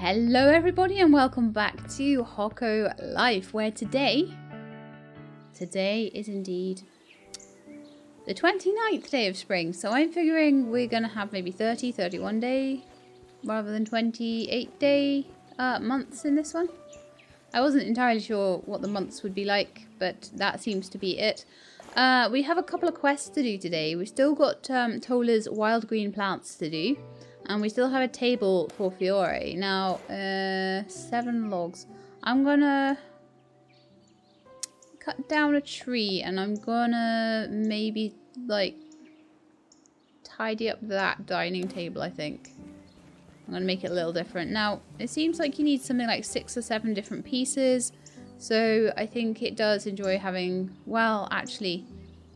Hello everybody and welcome back to Hokko Life, where today is indeed the 29th day of spring. So I'm figuring we're going to have maybe 30, 31 day rather than 28 day months in this one. I wasn't entirely sure what the months would be like, but that seems to be it. We have a couple of quests to do today. We've still got Tola's wild green plants to do. And we still have a table for Fiore. Now, 7 logs. I'm gonna cut down a tree and I'm gonna maybe, like, tidy up that dining table, I think. I'm gonna make it a little different. Now, it seems like you need something like 6 or 7 different pieces. So I think it does enjoy having, well, actually,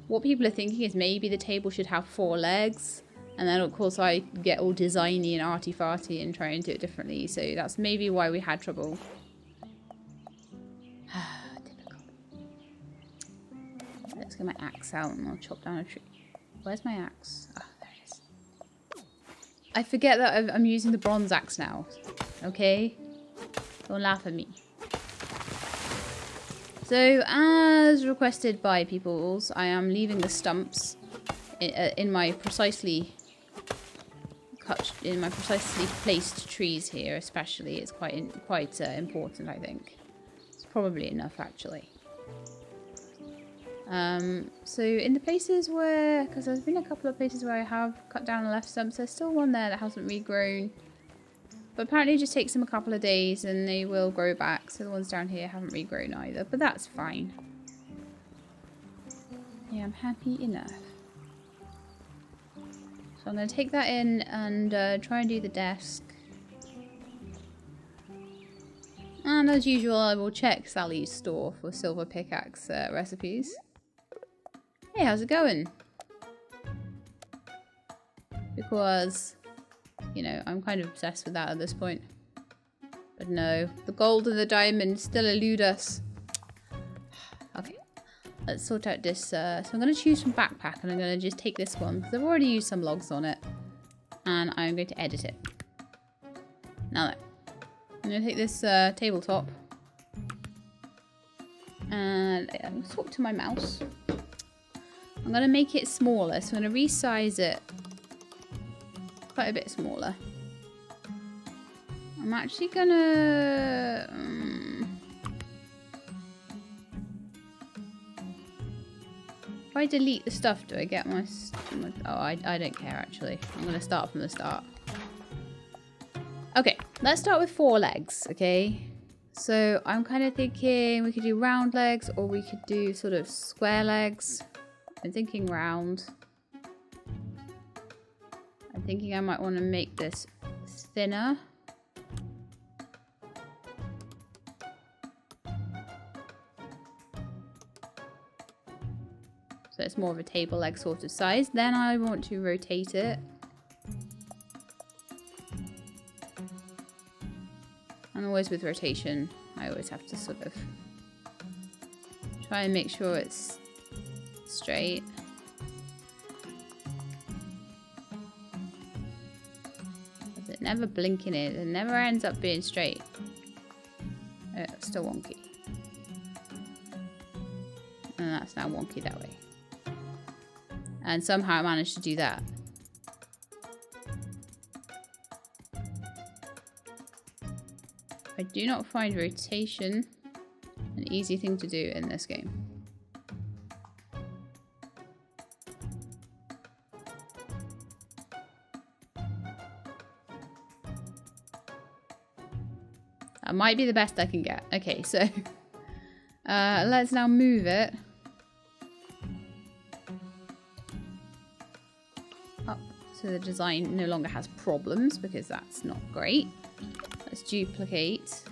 what people are thinking is maybe the table should have 4 legs. And then, of course, I get all designy and arty-farty and try and do it differently. So that's maybe why we had trouble. Typical. Let's get my axe out and I'll chop down a tree. Where's my axe? Oh, there it is. I forget that I'm using the bronze axe now. Okay? Don't laugh at me. So, as requested by peoples, I am leaving the stumps in my precisely placed trees here, especially. It's quite important, I think. It's probably enough, actually. So in the places where, because there's been a couple of places where I have cut down and left stumps, there's still one there that hasn't regrown. But apparently it just takes them a couple of days and they will grow back. So the ones down here haven't regrown either, but that's fine. Yeah, I'm happy enough. So I'm going to take that in and try and do the desk. And as usual, I will check Sally's store for silver pickaxe recipes. Hey, how's it going? Because, you know, I'm kind of obsessed with that at this point. But no, the gold and the diamond still elude us. Okay. Let's sort out this. So I'm going to choose from backpack and I'm going to just take this one because I've already used some logs on it. And I'm going to edit it. Now then, I'm going to take this tabletop. And I'm going to talk to my mouse. I'm going to make it smaller. So I'm going to resize it quite a bit smaller. I'm actually going to... If I delete the stuff, do I get my oh, I don't care, actually. I'm going to start from the start. Okay, let's start with 4 legs, okay? So I'm kind of thinking we could do round legs or we could do sort of square legs. I'm thinking round. I'm thinking I might want to make this thinner. So it's more of a table leg sort of size. Then I want to rotate it. And always with rotation, I always have to sort of try and make sure it's straight. Because it never blinking it. It never ends up being straight. Oh, it's still wonky. And that's now wonky that way. And somehow I managed to do that. I do not find rotation an easy thing to do in this game. That might be the best I can get. Okay, so let's now move it up so the design no longer has problems, because that's not great. Let's duplicate.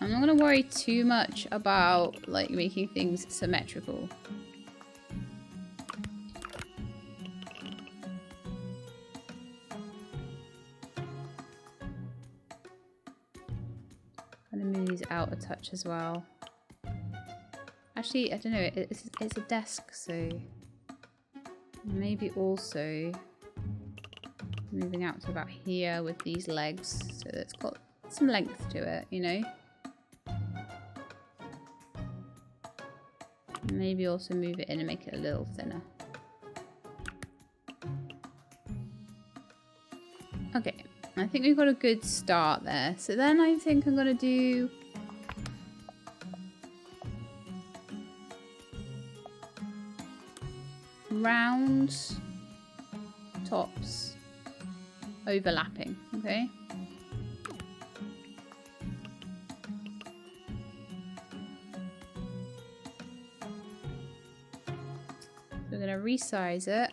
I'm not going to worry too much about like making things symmetrical. I'm going to move these out a touch as well. Actually, I don't know, it's a desk, so maybe also Moving out to about here with these legs, so that it's got some length to it, you know. Maybe also move it in and make it a little thinner. Okay, I think we've got a good start there. So then I think I'm going to do round tops overlapping, okay? We're going to resize it.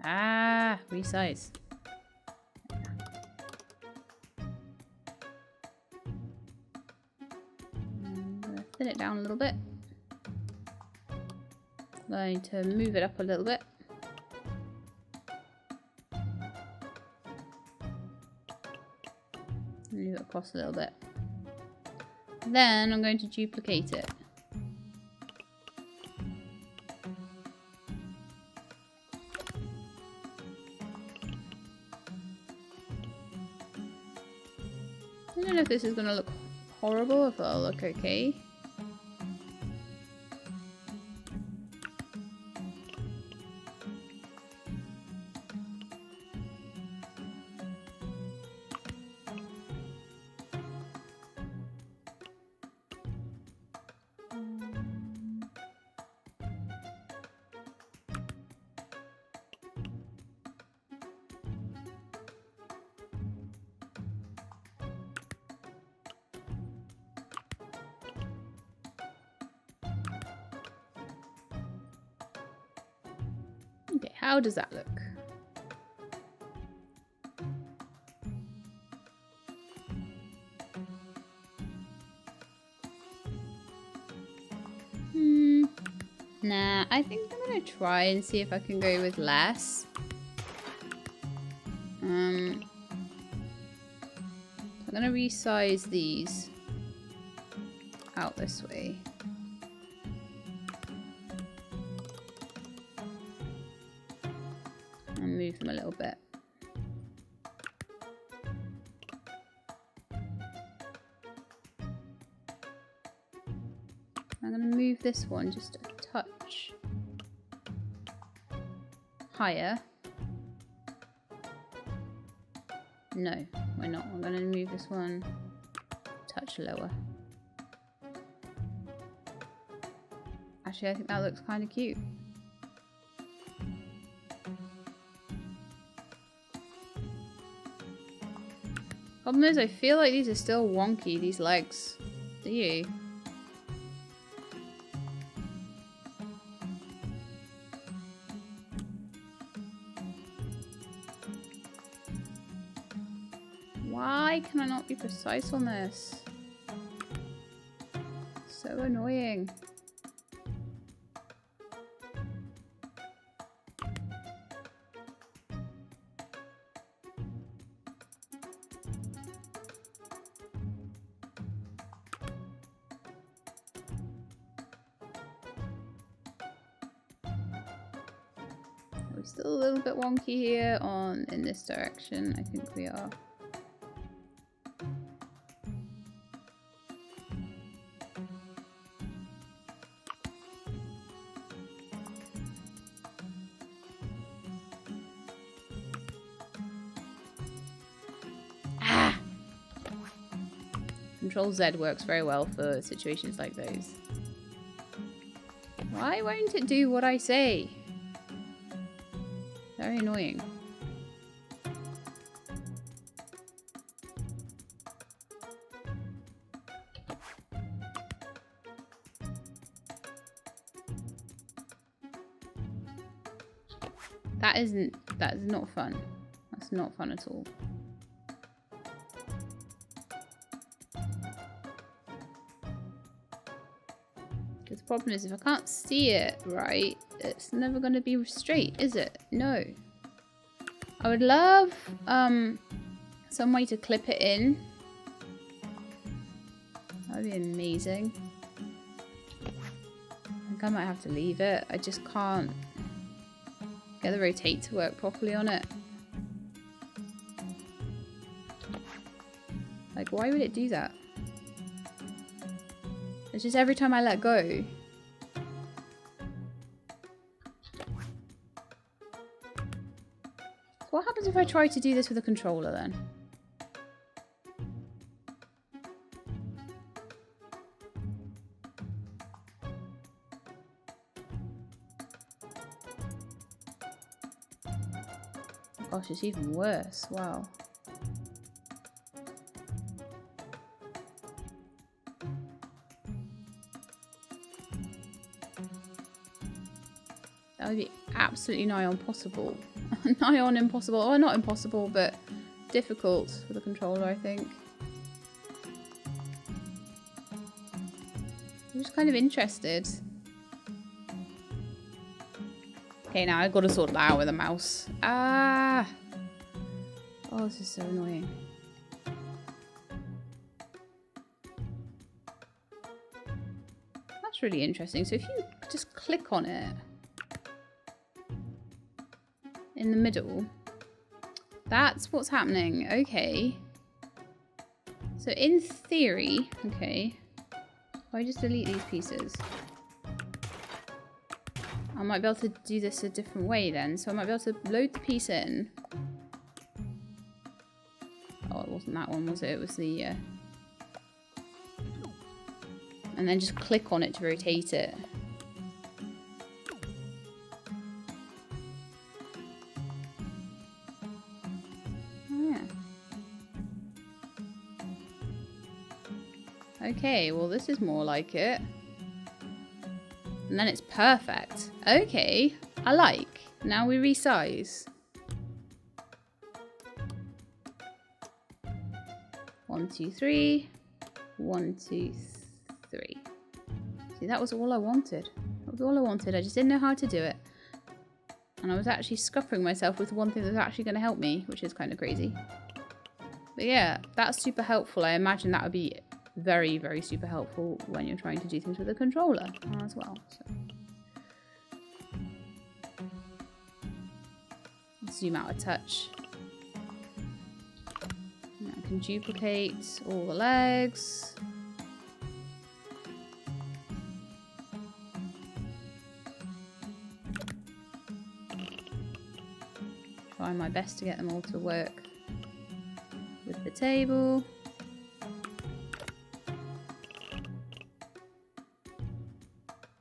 Ah, resize. I'm going to thin it down a little bit. I'm going to move it up a little bit. Move it across a little bit. Then I'm going to duplicate it. I don't know if this is going to look horrible or if it'll look okay. Okay, how does that look? Nah, I think I'm gonna try and see if I can go with less. I'm gonna resize these out this way. And move them a little bit. I'm going to move this one just a touch higher. No, we're not. We're going to move this one a touch lower. Actually, I think that looks kind of cute. Problem is, I feel like these are still wonky, these legs. Do you? Why can I not be precise on this? So annoying. We're still a little bit wonky here in this direction. I think we are. Control Z works very well for situations like those. Why won't it do what I say? Very annoying. That is not fun. That's not fun at all. The problem is if I can't see it right, it's never going to be straight, is it? No. I would love some way to clip it in. That would be amazing. I think I might have to leave it. I just can't get the rotate to work properly on it. Like, why would it do that? It's just every time I let go. So what happens if I try to do this with a controller then? Gosh, it's even worse. Wow. That would be absolutely nigh on possible. Nigh on impossible. Or not impossible, but difficult for the controller, I think. I'm just kind of interested. Okay, now I've got to sort that out with a mouse. Ah! Oh, this is so annoying. That's really interesting. So if you just click on it in the middle, that's what's happening. Okay. So in theory, okay, if I just delete these pieces, I might be able to do this a different way then. So I might be able to load the piece in. Oh, it wasn't that one, was it? It was the... and then just click on it to rotate it. Oh, yeah. Okay, well this is more like it. And then it's perfect. Okay, I like. Now we resize. 1, 2, 3. 1, 2, 3. See, that was all I wanted. That was all I wanted. I just didn't know how to do it. And I was actually scuppering myself with one thing that's actually going to help me, which is kind of crazy. But yeah, that's super helpful. I imagine that would be very, very super helpful when you're trying to do things with a controller as well. So. I'll zoom out a touch. And I can duplicate all the legs. Try my best to get them all to work with the table.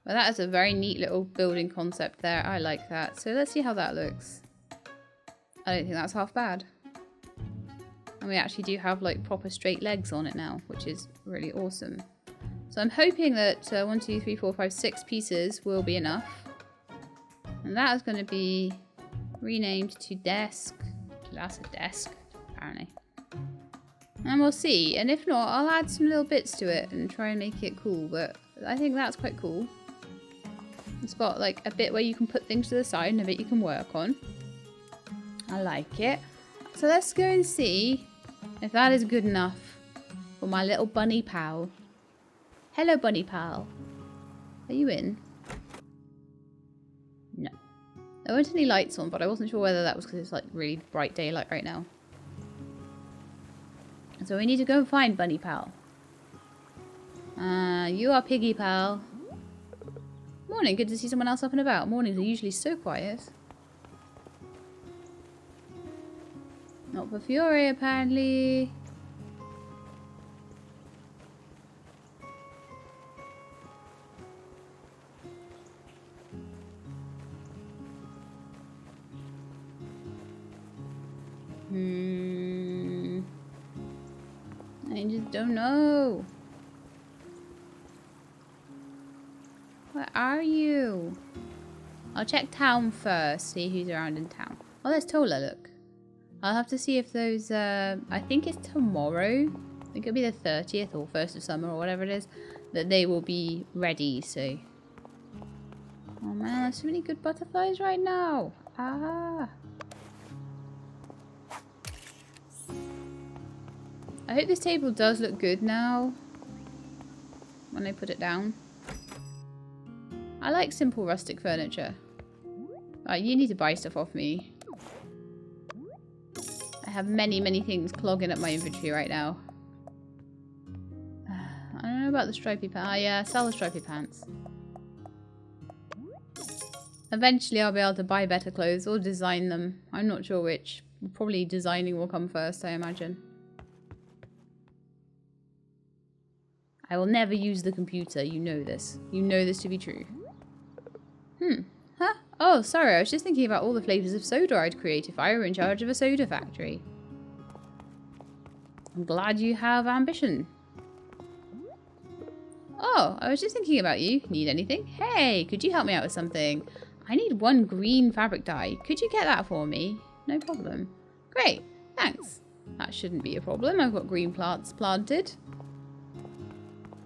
Well, that is a very neat little building concept there. I like that. So let's see how that looks. I don't think that's half bad. And we actually do have like proper straight legs on it now, which is really awesome. So I'm hoping that 1, 2, 3, 4, 5, 6 pieces will be enough. And that is going to be renamed to desk. That's a desk, apparently. And we'll see. And if not, I'll add some little bits to it and try and make it cool. But I think that's quite cool. It's got like a bit where you can put things to the side and a bit you can work on. I like it. So let's go and see if that is good enough for my little bunny pal. Hello, bunny pal. Are you in? No. There weren't any lights on, but I wasn't sure whether that was because it's like really bright daylight right now. So we need to go and find bunny pal. You are piggy pal. Morning, good to see someone else up and about. Mornings are usually so quiet. Not for Fury, apparently. I just don't know. Where are you? I'll check town first, see who's around in town. Oh, there's Tola, look. I'll have to see if those, I think it's tomorrow. I think it'll be the 30th or 1st of summer or whatever it is. That they will be ready, so. Oh man, there's so many good butterflies right now. Ah. I hope this table does look good now. When I put it down. I like simple rustic furniture. You need to buy stuff off me. I have many, many things clogging up my inventory right now. about the stripy pants? Yeah, sell the stripy pants. Eventually I'll be able to buy better clothes or design them. I'm not sure which. Probably designing will come first, I imagine. I will never use the computer, you know this. You know this to be true. Huh? Oh, sorry, I was just thinking about all the flavours of soda I'd create if I were in charge of a soda factory. I'm glad you have ambition. Oh, I was just thinking about you. Need anything? Hey, could you help me out with something? I need 1 green fabric dye. Could you get that for me? No problem. Great, thanks. That shouldn't be a problem. I've got green plants planted.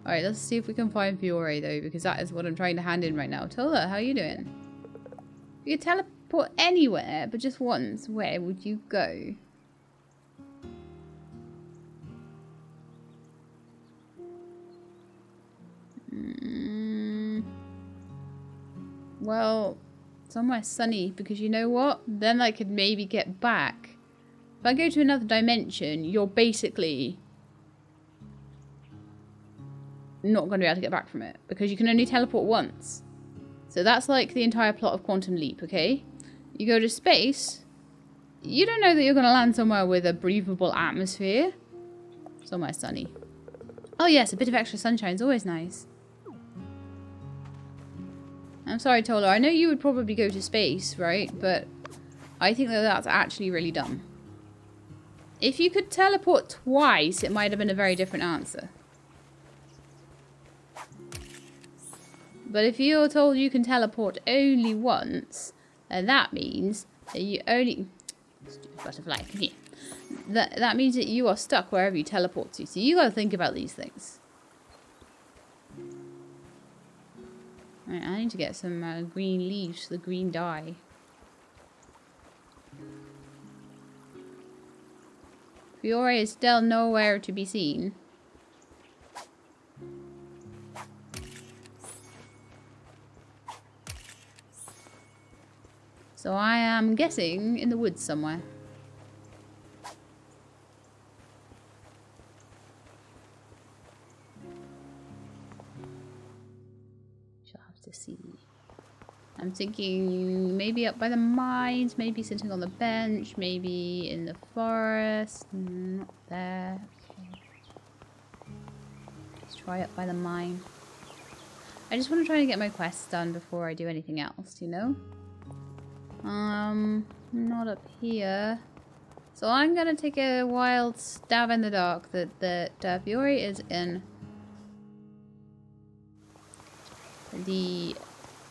Alright, let's see if we can find Fiore though, because that is what I'm trying to hand in right now. Tola, how are you doing? If you could teleport anywhere, but just once, where would you go? Well, somewhere sunny, because you know what? Then I could maybe get back. If I go to another dimension, you're basically not going to be able to get back from it, because you can only teleport once. So that's like the entire plot of Quantum Leap, okay? You go to space, you don't know that you're going to land somewhere with a breathable atmosphere. Somewhere sunny. Oh yes, a bit of extra sunshine is always nice. I'm sorry, Tola, I know you would probably go to space, right? But I think that that's actually really dumb. If you could teleport twice, it might have been a very different answer. But if you're told you can teleport only once, then that means that you only... Stupid butterfly, come here. That means that you are stuck wherever you teleport to. So you gotta think about these things. Right, I need to get some green leaves, the green dye. Fiore is still nowhere to be seen. So I am guessing in the woods somewhere. Shall have to see. I'm thinking maybe up by the mines, maybe sitting on the bench, maybe in the forest. Not there. Okay. Let's try up by the mine. I just want to try and get my quests done before I do anything else, you know? Not up here. So I'm gonna take a wild stab in the dark that Fiore is in the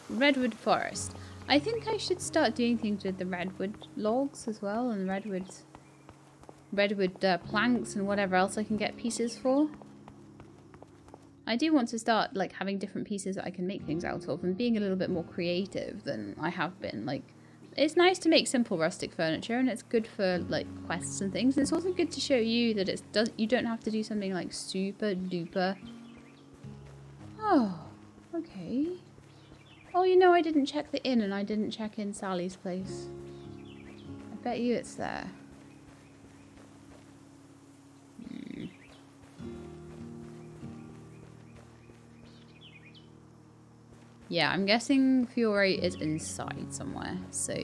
redwood forest. I think I should start doing things with the redwood logs as well, and redwood planks and whatever else I can get pieces for. I do want to start like having different pieces that I can make things out of and being a little bit more creative than I have been. Like, it's nice to make simple rustic furniture, and it's good for like quests and things. And it's also good to show you that you don't have to do something like super duper. Oh, okay. Oh, you know, I didn't check the inn, and I didn't check in Sally's place. I bet you it's there. Yeah, I'm guessing Fiore is inside somewhere, so...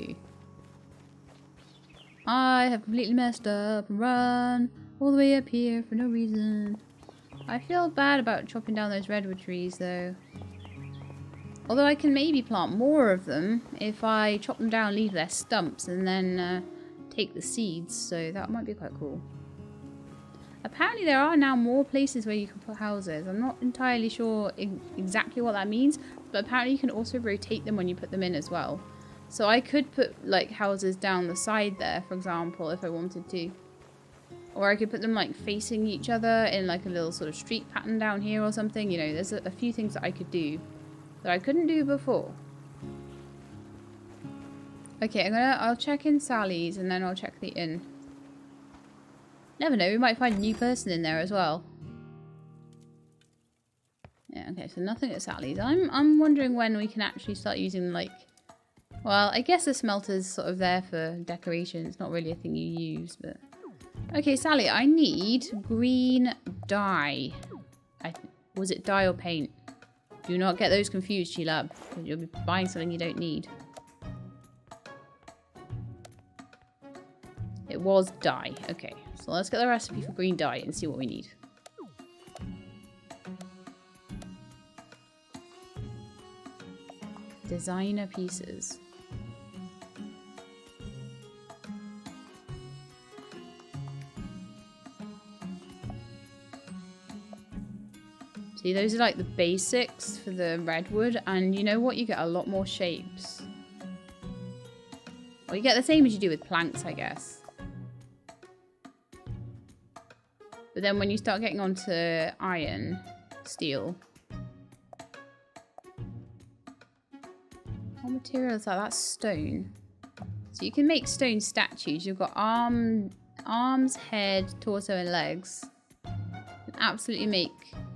I have completely messed up and run all the way up here for no reason. I feel bad about chopping down those redwood trees, though. Although I can maybe plant more of them if I chop them down, leave their stumps, and then take the seeds, so that might be quite cool. Apparently there are now more places where you can put houses. I'm not entirely sure exactly what that means, but apparently you can also rotate them when you put them in as well. So I could put like houses down the side there, for example, if I wanted to. Or I could put them like facing each other in like a little sort of street pattern down here or something. You know, there's a few things that I could do that I couldn't do before. Okay, I'll check in Sally's and then I'll check the inn. Never know, we might find a new person in there as well. Yeah, okay, so nothing at Sally's. I'm wondering when we can actually start using, like... Well, I guess the smelter's sort of there for decoration. It's not really a thing you use, but... Okay, Sally, I need green dye. Was it dye or paint? Do not get those confused, G-Lab. You'll be buying something you don't need. It was dye. Okay, so let's get the recipe for green dye and see what we need. Designer pieces. See, those are like the basics for the redwood, and you know what? You get a lot more shapes. Well, you get the same as you do with planks, I guess. But then when you start getting onto iron, steel. What material is that? That's stone. So you can make stone statues. You've got arms, head, torso, and legs. You can absolutely make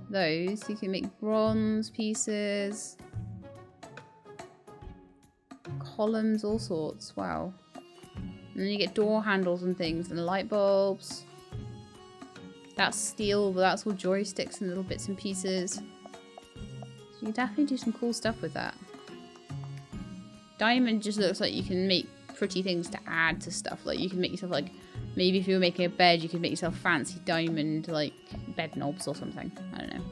those. You can make bronze pieces, columns, all sorts. Wow. And then you get door handles and things and light bulbs. That's steel, but that's all joysticks and little bits and pieces. So you can definitely do some cool stuff with that. Diamond just looks like you can make pretty things to add to stuff. Like you can make yourself, like, maybe if you were making a bed, you could make yourself fancy diamond, like, bed knobs or something. I don't know.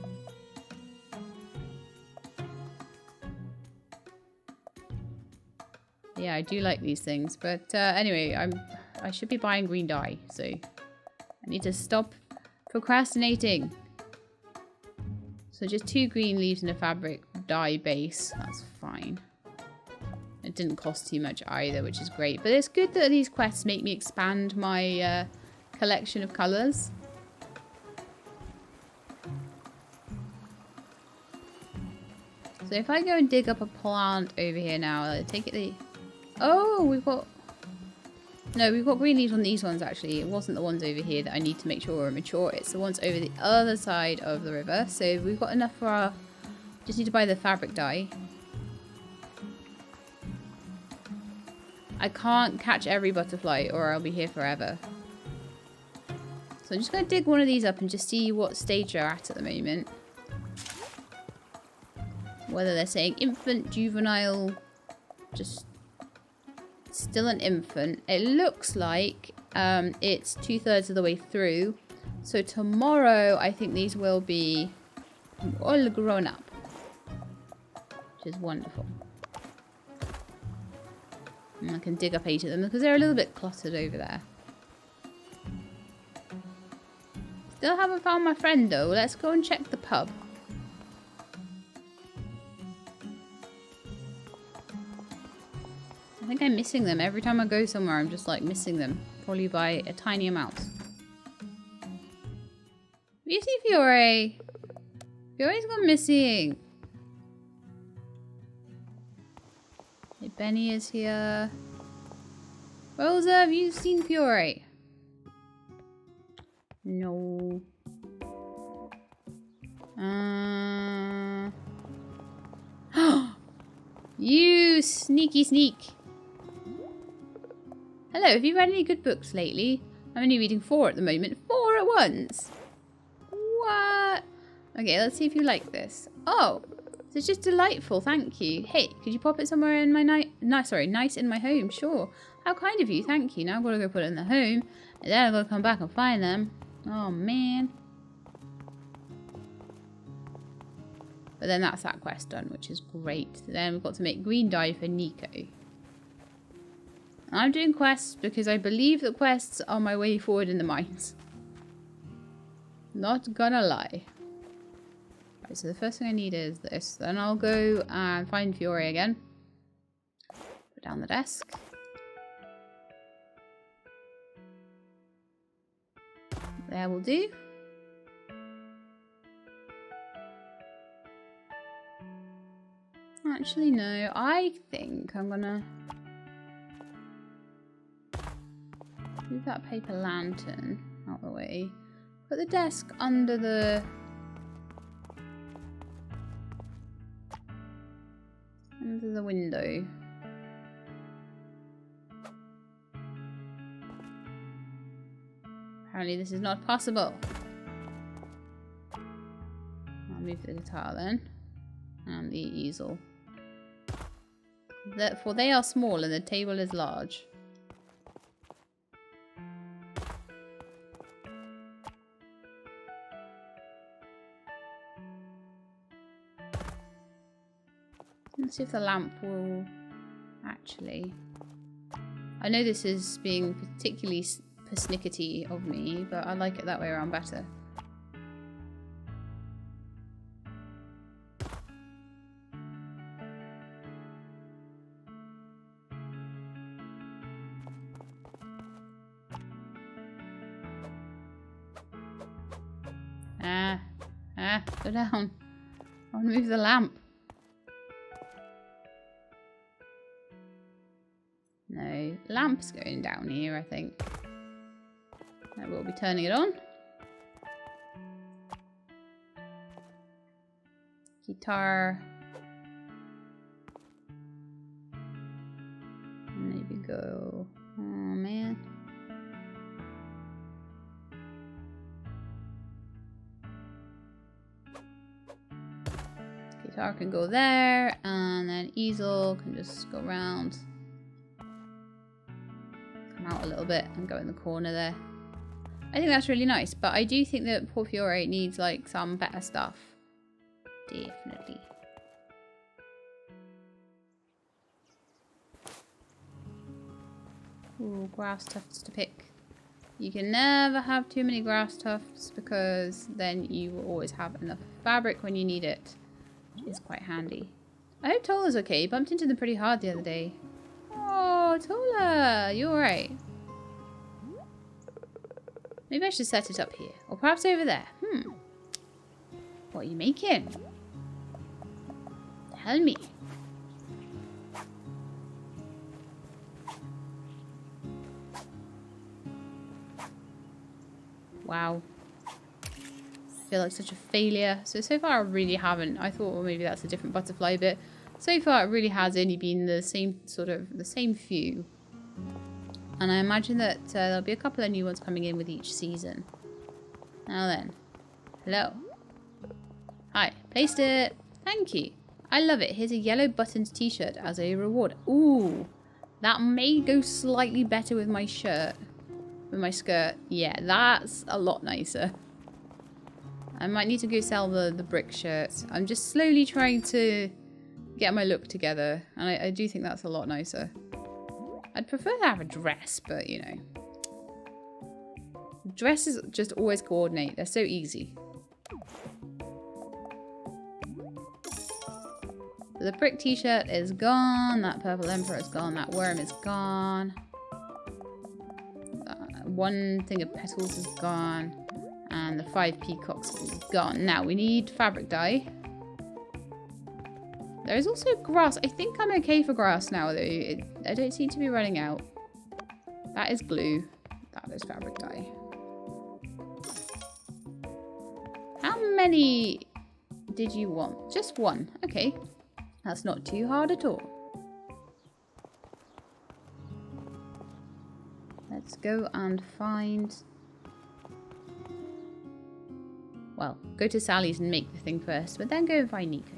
Yeah, I do like these things. But anyway, I should be buying green dye. So I need to stop procrastinating. So just 2 green leaves and a fabric dye base. That's fine. It didn't cost too much either, which is great. But it's good that these quests make me expand my collection of colours. So if I go and dig up a plant over here now, I'll take it the... Oh, we've got... No, we've got green leaves on these ones, actually. It wasn't the ones over here that I need to make sure are mature. It's the ones over the other side of the river. So we've got enough for our... Just need to buy the fabric dye. I can't catch every butterfly or I'll be here forever. So I'm just going to dig one of these up and just see what stage they're at the moment. Whether they're saying infant, juvenile, just still an infant. It looks like it's 2/3 of the way through. So tomorrow I think these will be all grown up. Which is wonderful. And I can dig up 8 of them because they're a little bit cluttered over there. Still haven't found my friend though. Let's go and check the pub. I think I'm missing them. Every time I go somewhere, I'm just like missing them. Probably by a tiny amount. Beauty Fiore! Fiore's gone missing. Hey, Benny is here. Rosa, have you seen Fiore? No. You sneaky sneak. Hello, have you read any good books lately? I'm only reading 4 at the moment. 4 at once? What? Okay, let's see if you like this. Oh, it's just delightful, thank you. Hey, could you pop it somewhere in my nice in my home? Sure. How kind of you, thank you. Now I've got to go put it in the home, and then I've got to come back and find them. Oh, man. But then that's that quest done, which is great. Then we've got to make green dye for Nico. I'm doing quests because I believe that quests are my way forward in the mines. Not gonna lie. Right, so the first thing I need is this. Then I'll go and find Fiore again. Put down the desk. There will do. Actually, no. I think I'm gonna move that paper lantern out of the way. Put the desk under the window. Apparently this is not possible. Oh move the guitar then. And the easel. Therefore, they are small and the table is large. Let's see if the lamp will actually... I know this is being particularly persnickety of me, but I like it that way around better. Go down. I want to move the lamp. No, lamp's going down here, I think. I will be turning it on. Guitar. Maybe go. Oh man. Guitar can go there, and then easel can just go around. Come out a little bit and go in the corner there. I think that's really nice, but I do think that Porfiore needs like some better stuff. Definitely. Ooh, grass tufts to pick. You can never have too many grass tufts because then you will always have enough fabric when you need it. Which is quite handy. I hope Tola's okay. He bumped into them pretty hard the other day. Oh, Tola! You alright? Maybe I should set it up here. Or perhaps over there. What are you making? Tell me. Wow. I feel like such a failure. So far I really haven't. I thought, well, maybe that's a different butterfly bit. So far it really has only been the same few. And I imagine that there'll be a couple of new ones coming in with each season. Now then. Hello. Hi. Placed it. Thank you. I love it. Here's a yellow buttoned t-shirt as a reward. Ooh. That may go slightly better with my shirt. With my skirt. Yeah, that's a lot nicer. I might need to go sell the brick shirt. I'm just slowly trying to get my look together. And I do think that's a lot nicer. I'd prefer to have a dress, but you know. Dresses just always coordinate. They're so easy. The brick t-shirt is gone. That purple emperor is gone. That worm is gone. One thing of petals is gone. And the 5 peacocks is gone. Now we need fabric dye. There is also grass. I think I'm okay for grass now though. I don't seem to be running out. That is glue. That is fabric dye. How many did you want? Just one. Okay. That's not too hard at all. Let's go and find... Well, go to Sally's and make the thing first, but then go and find Nico.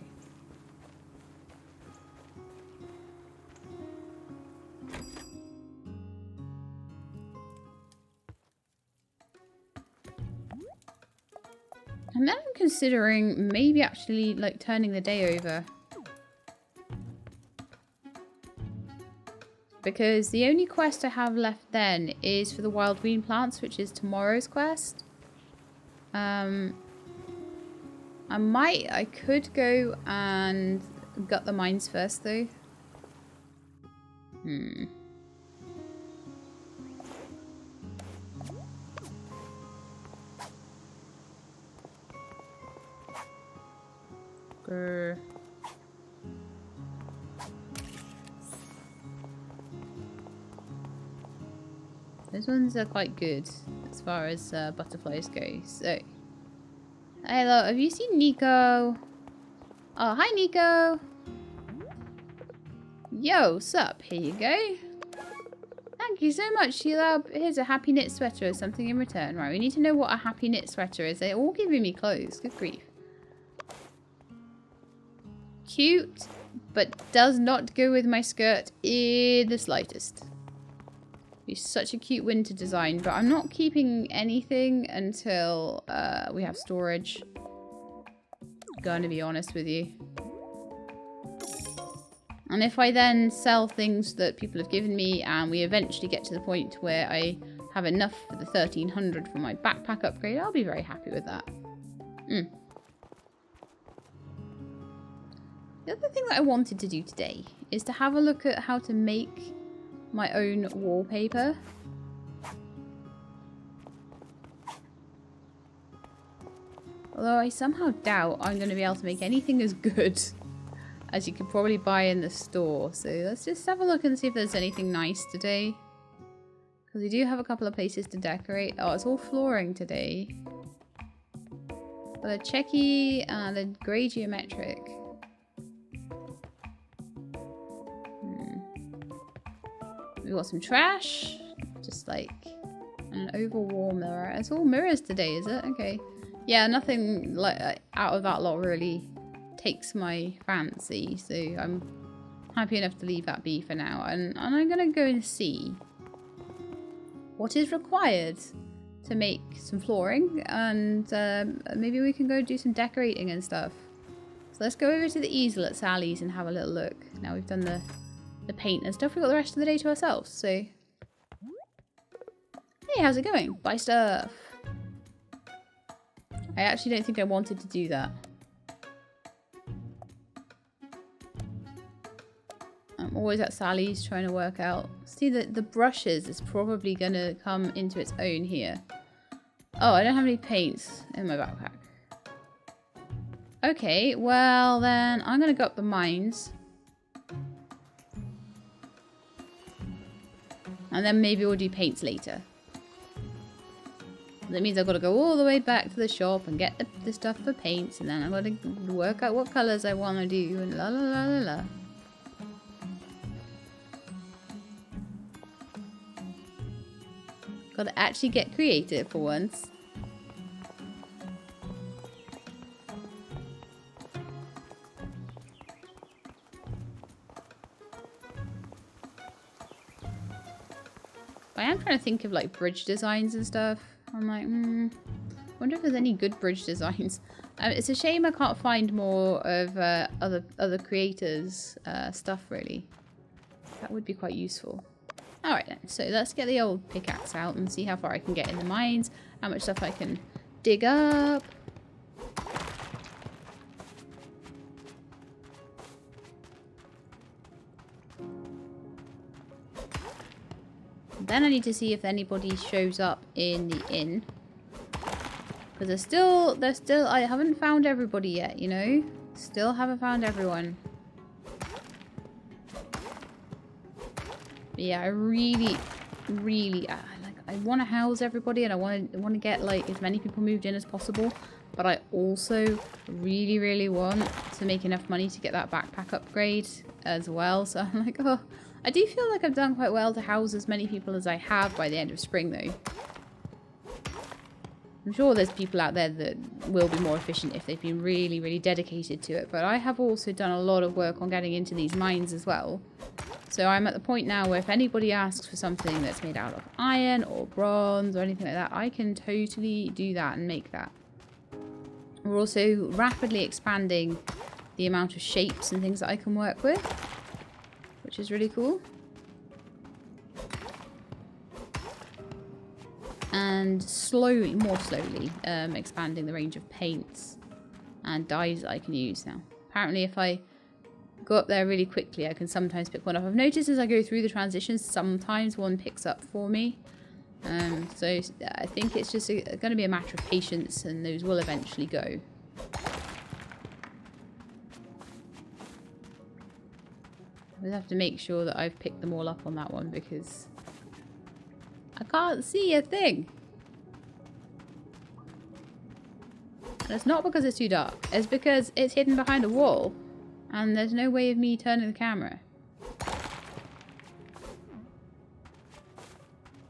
And then I'm considering maybe actually like turning the day over. Because the only quest I have left then is for the wild green plants, which is tomorrow's quest. I could go and gut the mines first though. Grr. Those ones are quite good as far as butterflies go. So, hello, have you seen Nico? Oh, hi Nico. Yo, sup? Here you go. Thank you so much. Here's a happy knit sweater or something in return. Right, we need to know what a happy knit sweater is. They're all giving me clothes. Good grief. Cute, but does not go with my skirt in the slightest. It's such a cute winter design, but I'm not keeping anything until we have storage. Gonna be honest with you. And if I then sell things that people have given me and we eventually get to the point where I have enough for the 1300 for my backpack upgrade, I'll be very happy with that. The other thing that I wanted to do today is to have a look at how to make my own wallpaper. Although I somehow doubt I'm going to be able to make anything as good as you can probably buy in the store. So let's just have a look and see if there's anything nice today. Because we do have a couple of places to decorate. Oh, it's all flooring today. But a checky and a grey geometric. We've got some trash. Just like an oval wall mirror. It's all mirrors today, is it? Okay. Yeah, nothing like out of that lot really takes my fancy. So I'm happy enough to leave that be for now. And I'm going to go and see what is required to make some flooring. And maybe we can go do some decorating and stuff. So let's go over to the easel at Sally's and have a little look. Now we've done the paint and stuff. We've got the rest of the day to ourselves. So, hey, how's it going? Buy stuff. I actually don't think I wanted to do that. I'm always at Sally's trying to work out. See, the brushes is probably going to come into its own here. Oh, I don't have any paints in my backpack. Okay, well then I'm going to go up the mines. And then maybe we'll do paints later. That means I've got to go all the way back to the shop and get the stuff for paints. And then I've got to work out what colours I want to do. And la la la la la. Got to actually get creative for once. I am trying to think of like bridge designs and stuff. I'm like, wonder if there's any good bridge designs. It's a shame I can't find more of other creators' stuff really. That would be quite useful. Alright then, so let's get the old pickaxe out and see how far I can get in the mines, how much stuff I can dig up. Then I need to see if anybody shows up in the inn. Because they're still, I haven't found everybody yet, you know? Still haven't found everyone. But yeah, I really, I want to house everybody and I want to get like as many people moved in as possible. But I also really want to make enough money to get that backpack upgrade as well. So I'm like, oh, I do feel like I've done quite well to house as many people as I have by the end of spring though. I'm sure there's people out there that will be more efficient if they've been really dedicated to it. But I have also done a lot of work on getting into these mines as well. So I'm at the point now where if anybody asks for something that's made out of iron or bronze or anything like that, I can totally do that and make that. We're also rapidly expanding the amount of shapes and things that I can work with, which is really cool. And more slowly, expanding the range of paints and dyes that I can use now. Apparently if I go up there really quickly, I can sometimes pick one up. I've noticed as I go through the transitions, sometimes one picks up for me. So I think it's just going to be a matter of patience and those will eventually go. I just have to make sure that I've picked them all up on that one because I can't see a thing. And it's not because it's too dark. It's because it's hidden behind a wall. And there's no way of me turning the camera.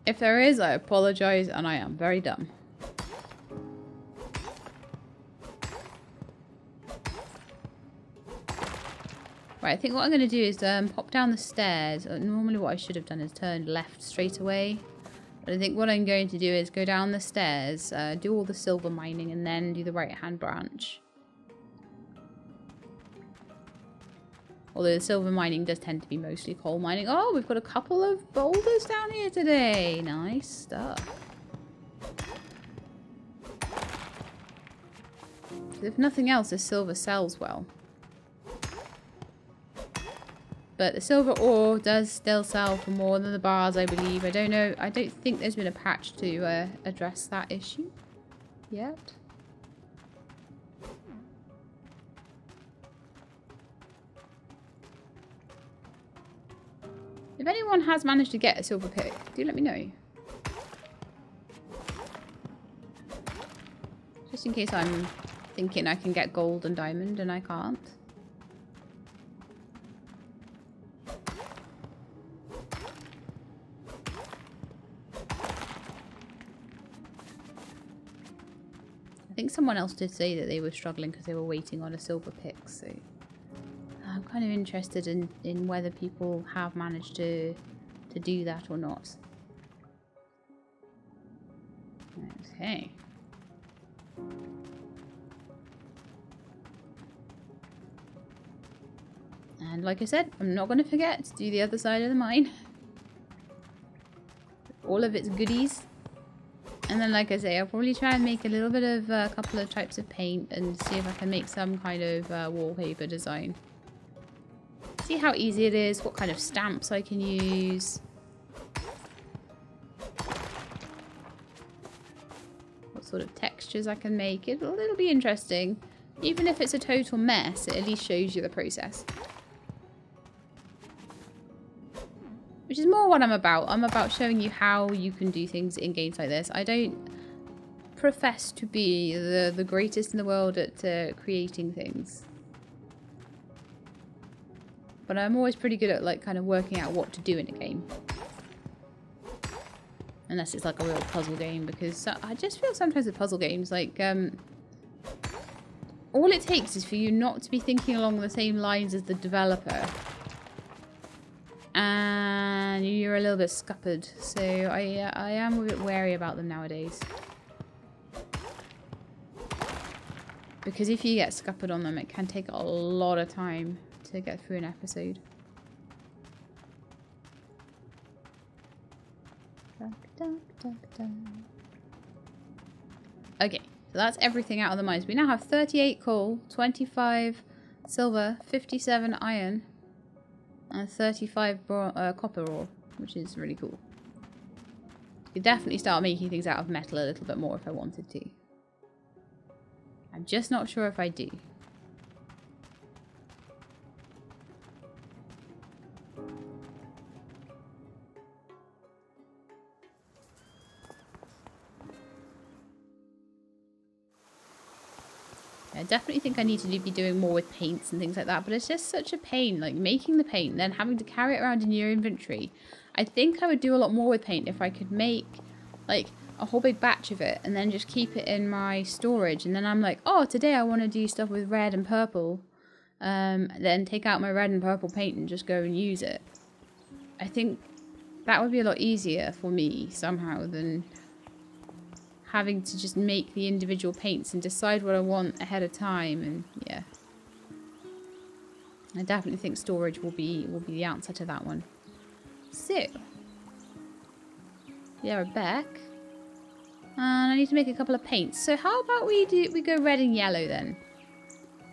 If there is, I apologize and I am very dumb. Right, I think what I'm going to do is pop down the stairs. Normally what I should have done is turned left straight away. But I think what I'm going to do is go down the stairs, do all the silver mining, and then do the right-hand branch. Although the silver mining does tend to be mostly coal mining. Oh, we've got a couple of boulders down here today. Nice stuff. If nothing else, the silver sells well. But the silver ore does still sell for more than the bars, I believe. I don't know. I don't think there's been a patch to address that issue yet. If anyone has managed to get a silver pick, do let me know. Just in case I'm thinking I can get gold and diamond and I can't. I think someone else did say that they were struggling because they were waiting on a silver pick, so I'm kind of interested in whether people have managed to do that or not. Okay. And like I said, I'm not going to forget to do the other side of the mine. All of its goodies. And then, like I say, I'll probably try and make a little bit of a couple of types of paint and see if I can make some kind of wallpaper design. See how easy it is, what kind of stamps I can use. What sort of textures I can make. It'll be interesting. Even if it's a total mess, it at least shows you the process. Which is more what I'm about. I'm about showing you how you can do things in games like this. I don't profess to be the greatest in the world at creating things. But I'm always pretty good at like kind of working out what to do in a game. Unless it's like a real puzzle game, because I just feel sometimes with puzzle games like all it takes is for you not to be thinking along the same lines as the developer. And you're a little bit scuppered, so I am a bit wary about them nowadays. Because if you get scuppered on them, it can take a lot of time to get through an episode. Okay, so that's everything out of the mines. We now have 38 coal, 25 silver, 57 iron. And 35 copper ore, which is really cool. Could definitely start making things out of metal a little bit more if I wanted to. I'm just not sure if I do. I definitely think I need to be doing more with paints and things like that, but it's just such a pain, like making the paint and then having to carry it around in your inventory. I think I would do a lot more with paint if I could make like a whole big batch of it and then just keep it in my storage, and then I'm like, oh, today I want to do stuff with red and purple, then take out my red and purple paint and just go and use it. I think that would be a lot easier for me somehow than having to just make the individual paints and decide what I want ahead of time. And yeah, I definitely think storage will be the answer to that one. So yeah, we're back, and I need to make a couple of paints. So how about we go red and yellow then?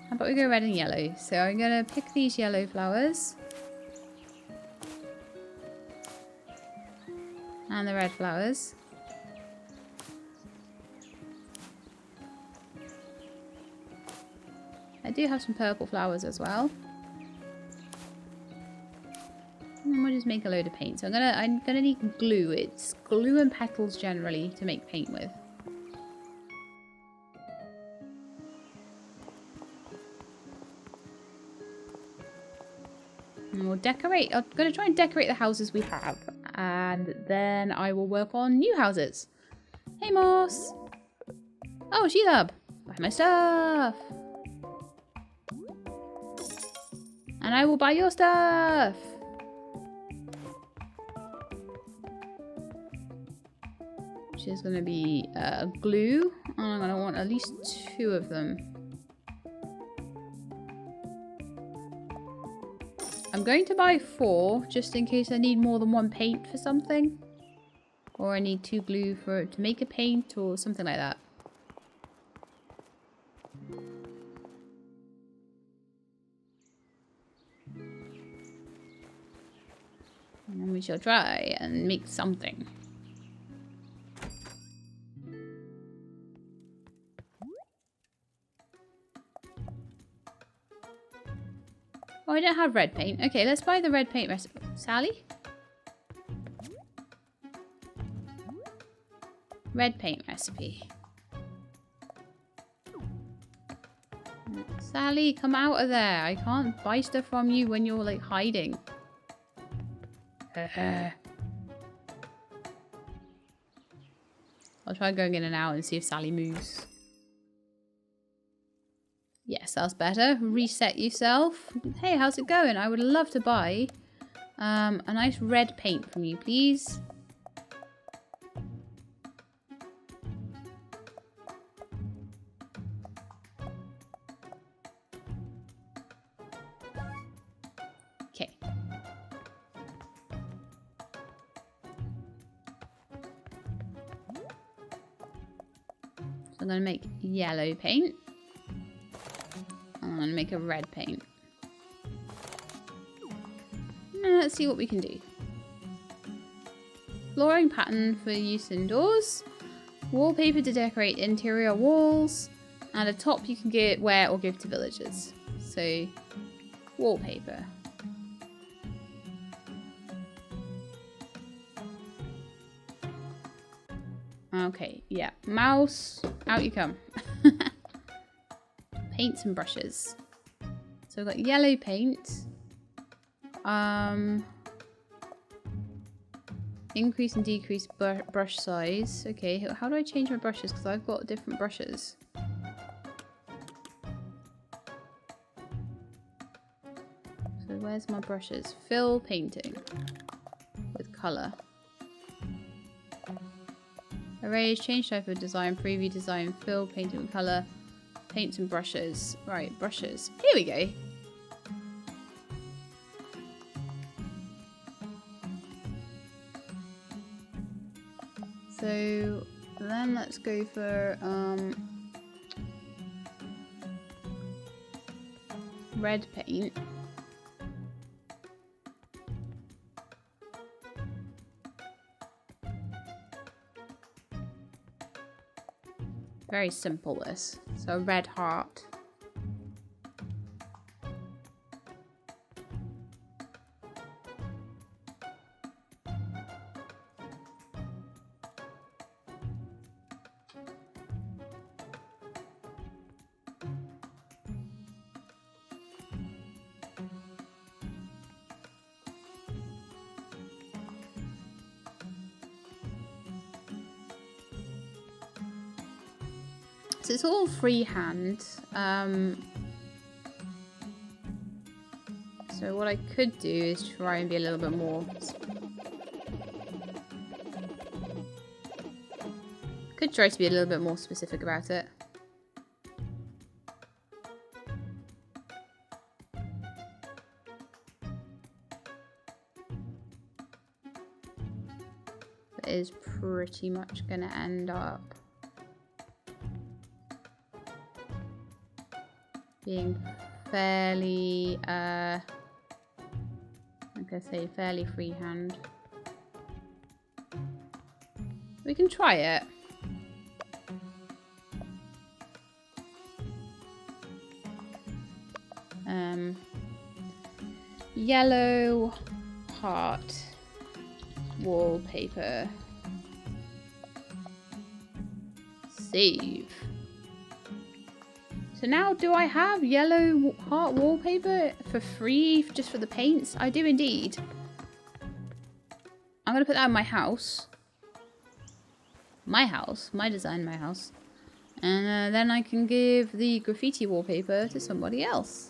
How about we go red and yellow? So I'm gonna pick these yellow flowers and the red flowers. I do have some purple flowers as well. And we'll just make a load of paint. So I'm gonna need glue. It's glue and petals generally to make paint with. And we'll decorate. I'm gonna try and decorate the houses we have, and then I will work on new houses. Hey, Moss. Oh, Sheelab. Buy my stuff. And I will buy your stuff. Which is going to be glue. I'm going to want at least 2 of them. I'm going to buy 4 just in case I need more than 1 paint for something. Or I need 2 glue to make a paint or something like that. And then we shall try and make something. Oh, I don't have red paint. Okay, let's buy the red paint recipe. Sally? Red paint recipe. Sally, come out of there. I can't buy stuff from you when you're like hiding. I'll try going in and out and see if Sally moves. Yes, that's better. Reset yourself. Hey, how's it going? I would love to buy a nice red paint from you, please. Okay. So I'm going to make yellow paint. I'm going to make a red paint. Now let's see what we can do. Flooring pattern for use indoors. Wallpaper to decorate interior walls. And a top you can wear or give to villagers. So, wallpaper. Okay, yeah. Mouse, out you come. Paints and brushes. So we've got yellow paint. Increase and decrease brush size. Okay, how do I change my brushes? Because I've got different brushes. So where's my brushes? Fill painting with colour. Erase, change type of design, preview design, fill painting with colour. Paints and brushes. Right, brushes. Here we go. So then let's go for red paint. Very simple this. So red heart. So it's all freehand. So what I could do is try and be a little bit more... Could try to be a little bit more specific about it. That is pretty much going to end up being fairly, I'm gonna say fairly freehand. We can try it. Yellow heart wallpaper. Save. So now, do I have yellow heart wallpaper for free just for the paints? I do indeed. I'm going to put that in my house. My house. My design, my house. And then I can give the graffiti wallpaper to somebody else.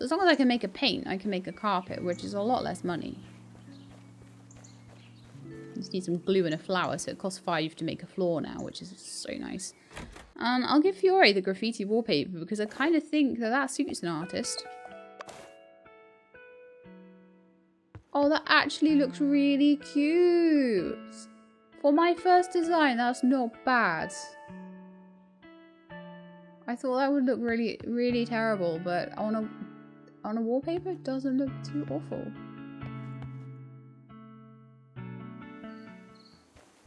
So as long as I can make a paint, I can make a carpet, which is a lot less money. Just need some glue and a flower, so it costs 5 to make a floor now, which is so nice. And I'll give Fiore the graffiti wallpaper because I kind of think that that suits an artist. Oh, that actually looks really cute. For my first design, that's not bad. I thought that would look really, really terrible, but on a wallpaper, it doesn't look too awful.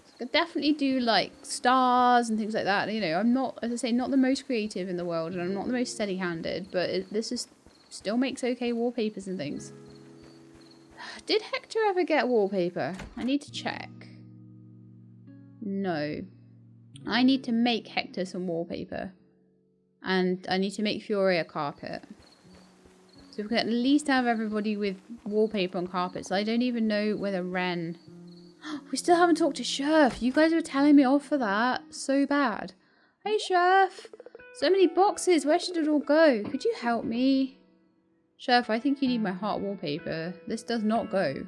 I could definitely do like stars and things like that. You know, I'm not, as I say, not the most creative in the world, and I'm not the most steady-handed, but this is still makes okay wallpapers and things. Did Hector ever get wallpaper? I need to check. No. I need to make Hector some wallpaper. And I need to make Fiore a carpet. So we can at least have everybody with wallpaper on carpets. I don't even know whether Ren... We still haven't talked to Sheriff. You guys were telling me off for that. So bad. Hey, Sheriff. So many boxes. Where should it all go? Could you help me? Sheriff, I think you need my heart wallpaper. This does not go.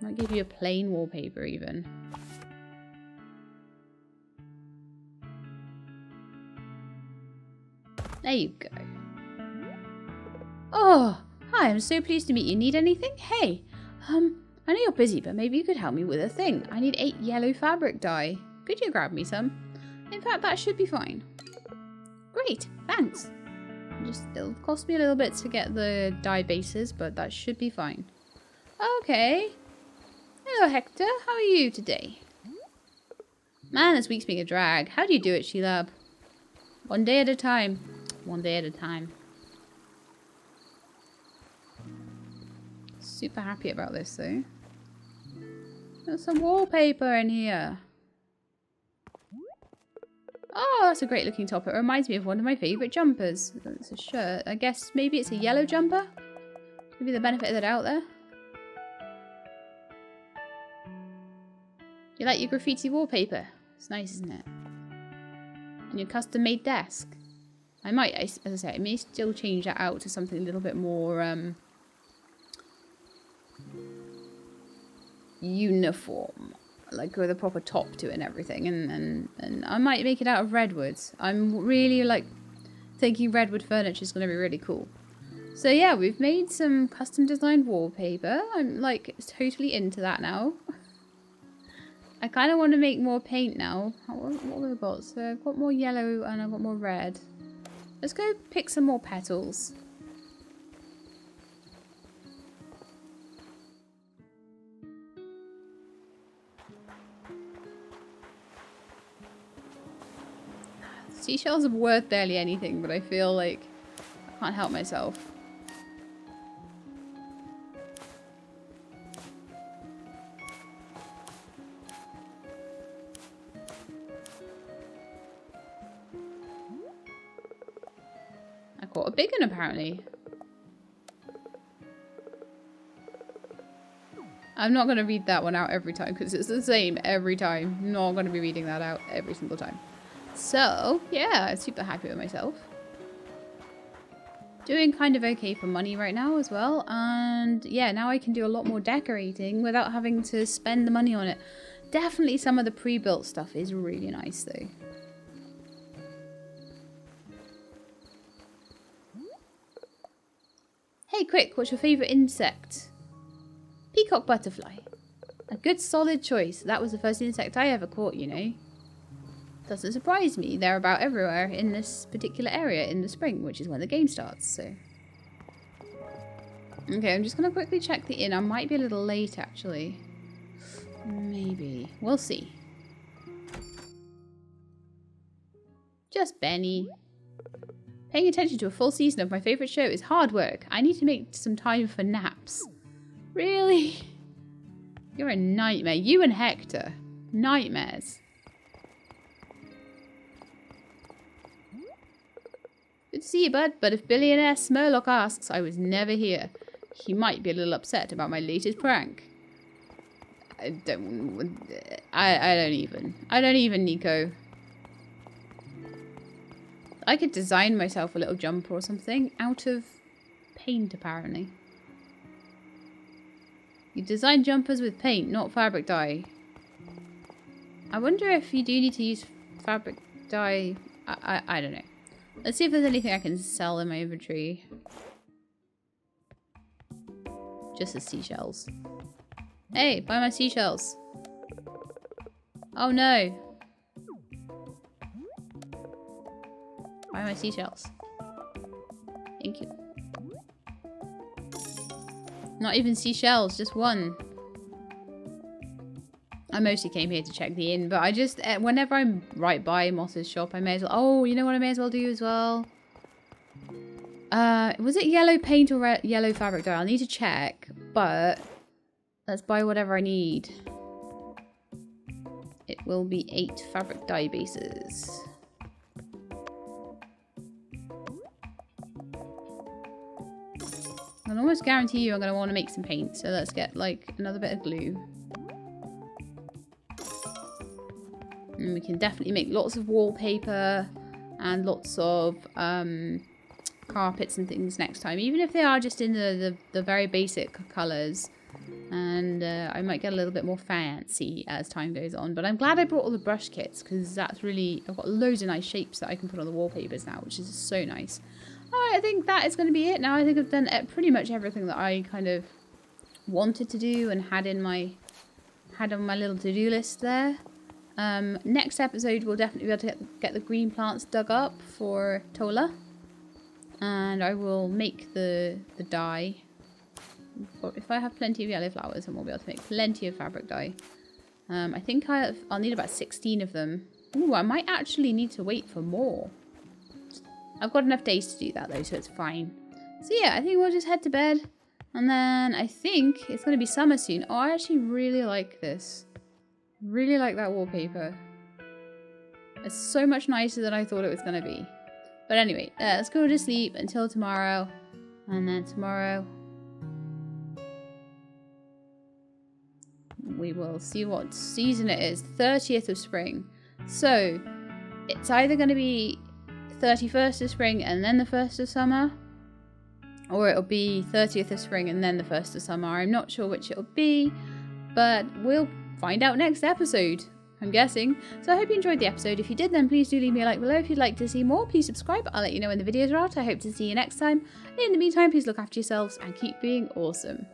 Might give you a plain wallpaper even. There you go. Oh, hi, I'm so pleased to meet you. Need anything? Hey, I know you're busy, but maybe you could help me with a thing. I need 8 yellow fabric dye. Could you grab me some? In fact, that should be fine. Great, thanks. It'll cost me a little bit to get the dye bases, but that should be fine. Okay. Hello, Hector. How are you today? Man, this week's being a drag. How do you do it, Sheila? One day at a time. One day at a time. Super happy about this, though. There's some wallpaper in here. Oh, that's a great looking top. It reminds me of one of my favourite jumpers. It's a shirt. I guess maybe it's a yellow jumper? Give you the benefit of the doubt there. You like your graffiti wallpaper? It's nice, isn't it? And your custom made desk. I might, as I say, I may still change that out to something a little bit more uniform. Like with a proper top to it and everything, and I might make it out of redwoods. I'm really like thinking redwood furniture is going to be really cool. So yeah, we've made some custom designed wallpaper. I'm like totally into that now. I kind of want to make more paint now. What have I got? So I've got more yellow and I've got more red. Let's go pick some more petals. Seashells are worth barely anything, but I feel like I can't help myself. I caught a big one apparently. I'm not going to read that one out every time because it's the same every time. I'm not going to be reading that out every single time. So, yeah, I'm super happy with myself. Doing kind of okay for money right now as well. And yeah, now I can do a lot more decorating without having to spend the money on it. Definitely some of the pre-built stuff is really nice though. Hey, quick, what's your favourite insect? Peacock butterfly. A good solid choice. That was the first insect I ever caught, you know. Doesn't surprise me. They're about everywhere in this particular area in the spring, which is when the game starts, so. Okay, I'm just going to quickly check the inn. I might be a little late, actually. Maybe. We'll see. Just Benny. Paying attention to a full season of my favourite show is hard work. I need to make some time for naps. Really? You're a nightmare. You and Hector. Nightmares. Good to see you, bud, but if billionaire Smurlock asks, I was never here. He might be a little upset about my latest prank. I don't even, Nico. I could design myself a little jumper or something out of paint, apparently. You design jumpers with paint, not fabric dye. I wonder if you do need to use fabric dye. I don't know. Let's see if there's anything I can sell in my inventory. Just the seashells. Hey, buy my seashells. Oh no. Buy my seashells. Thank you. Not even seashells, just one. I mostly came here to check the inn, but I just, whenever I'm right by Moss's shop, I may as well, oh, you know what I may as well do as well? Was it yellow paint or yellow fabric dye? I'll need to check, but let's buy whatever I need. It will be 8 fabric dye bases. I can almost guarantee you I'm going to want to make some paint, so let's get like another bit of glue. And we can definitely make lots of wallpaper and lots of carpets and things next time, even if they are just in the very basic colours. And I might get a little bit more fancy as time goes on. But I'm glad I brought all the brush kits, because that's really, I've got loads of nice shapes that I can put on the wallpapers now, which is so nice. Alright, I think that is going to be it now. I think I've done pretty much everything that I kind of wanted to do and had on my little to-do list there. Next episode we'll definitely be able to get the green plants dug up for Tola, and I will make the dye. If I have plenty of yellow flowers, then we'll be able to make plenty of fabric dye. I think I'll need about 16 of them. Ooh, I might actually need to wait for more. I've got enough days to do that though, so it's fine. So yeah, I think we'll just head to bed, and then I think it's going to be summer soon. Oh, I actually really like this. Really like that wallpaper. It's so much nicer than I thought it was going to be. But anyway, let's go to sleep until tomorrow. And then tomorrow we will see what season it is. 30th of spring. So it's either going to be 31st of spring and then the 1st of summer, or it'll be 30th of spring and then the 1st of summer. I'm not sure which it'll be, but we'll find out next episode, I'm guessing. So I hope you enjoyed the episode. If you did, then please do leave me a like below. If you'd like to see more, please subscribe. I'll let you know when the videos are out. I hope to see you next time. In the meantime, please look after yourselves and keep being awesome.